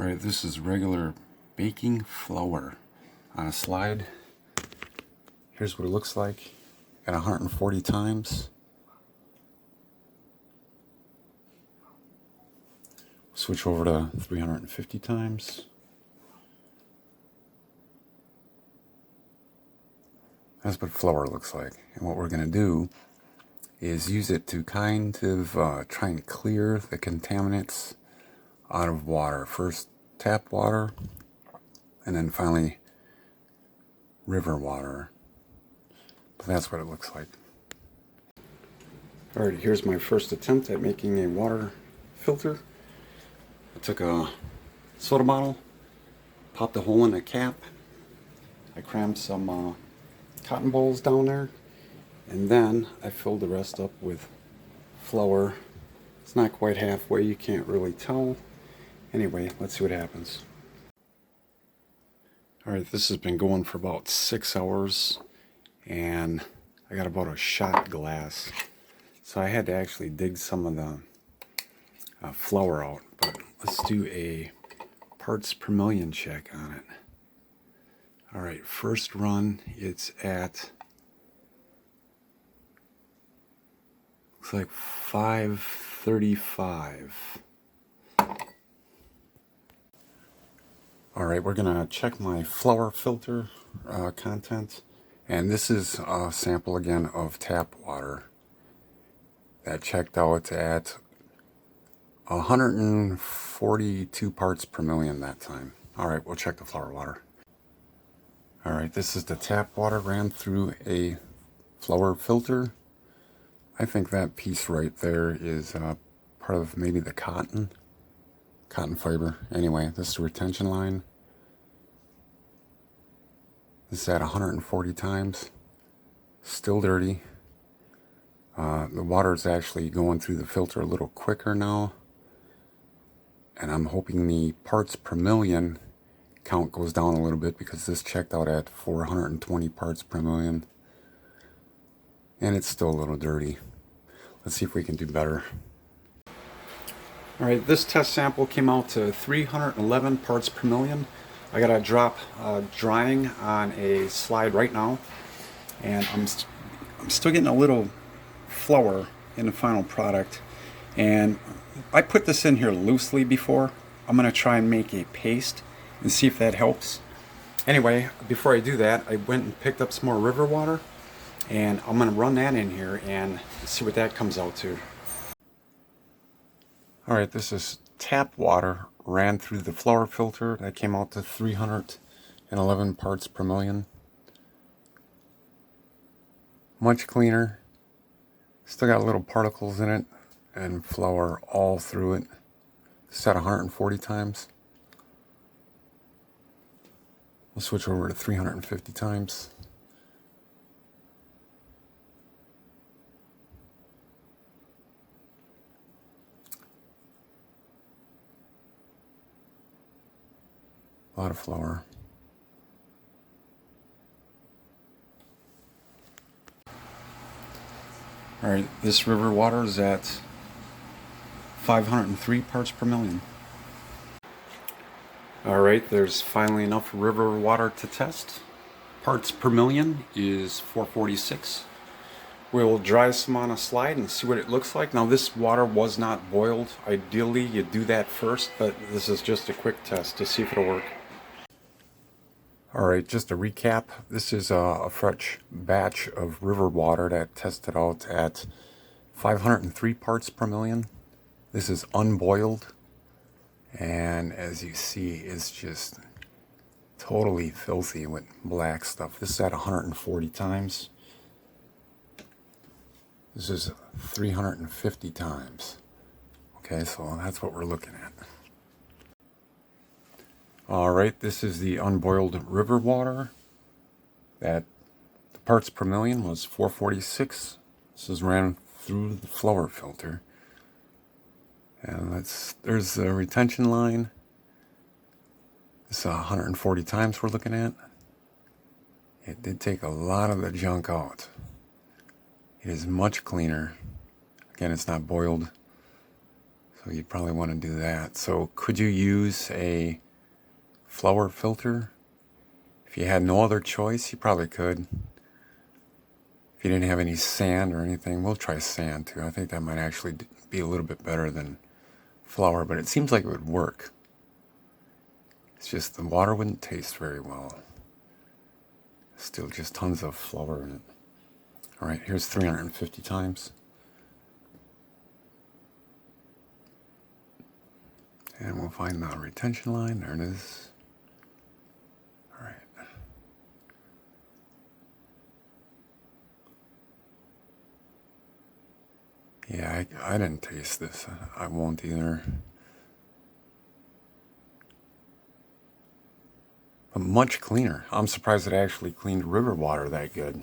Alright, this is regular baking flour on a slide. Here's what it looks like at 140 times. Switch over to 350 times. That's what flour looks like. And what we're going to do is use it to kind of try and clear the contaminants out of water. First tap water, and then finally river water. But that's what it looks like. Alright, here's my first attempt at making a water filter. I took a soda bottle, popped a hole in the cap. I crammed some cotton balls down there, and then I filled the rest up with flour. It's not quite halfway, you can't really tell. Anyway, let's see what happens. Alright, this has been going for about 6 hours, and I got about a shot glass. So I had to actually dig some of the flour out, but let's do a parts per million check on it. Alright, first run, it's at, looks like 535. Alright, we're going to check my flour filter content. And this is a sample again of tap water. That checked out at 142 parts per million that time. Alright, we'll check the flour water. Alright, this is the tap water ran through a flour filter. I think that piece right there is part of maybe the cotton fiber. Anyway, this is the retention line. This is at 140 times. Still dirty. The water is actually going through the filter a little quicker now. And I'm hoping the parts per million count goes down a little bit, because this checked out at 420 parts per million. And it's still a little dirty. Let's see if we can do better. Alright, this test sample came out to 311 parts per million. I got a drop drying on a slide right now, and I'm still getting a little flour in the final product. And I put this in here loosely before. I'm going to try and make a paste and see if that helps. Anyway, before I do that, I went and picked up some more river water, and I'm going to run that in here and see what that comes out to. Alright, this is tap water ran through the flour filter. That came out to 311 parts per million. Much cleaner. Still got little particles in it and flour all through it. It's at 140 times. We'll switch over to 350 times. A lot of flour. Alright, this river water is at 503 parts per million. Alright, there's finally enough river water to test. Parts per million is 446. We'll dry some on a slide and see what it looks like. Now, this water was not boiled. Ideally, you do that first, but this is just a quick test to see if it'll work. Alright, just to recap, this is a fresh batch of river water that tested out at 503 parts per million. This is unboiled, and as you see, it's just totally filthy with black stuff. This is at 140 times. This is 350 times. Okay, so that's what we're looking at. Alright, this is the unboiled river water. That the parts per million was 446. This is ran through the flour filter. And there's the retention line. This is 140 times we're looking at. It did take a lot of the junk out. It is much cleaner. Again, it's not boiled. So you'd probably want to do that. So could you use a flower filter? If you had no other choice, you probably could. If you didn't have any sand or anything, we'll try sand too. I think that might actually be a little bit better than flour, but it seems like it would work. It's just the water wouldn't taste very well. Still just tons of flour in it. All right, here's 350 times. And we'll find the retention line. There it is. All right. Yeah, I didn't taste this. I won't either. But much cleaner. I'm surprised it actually cleaned river water that good.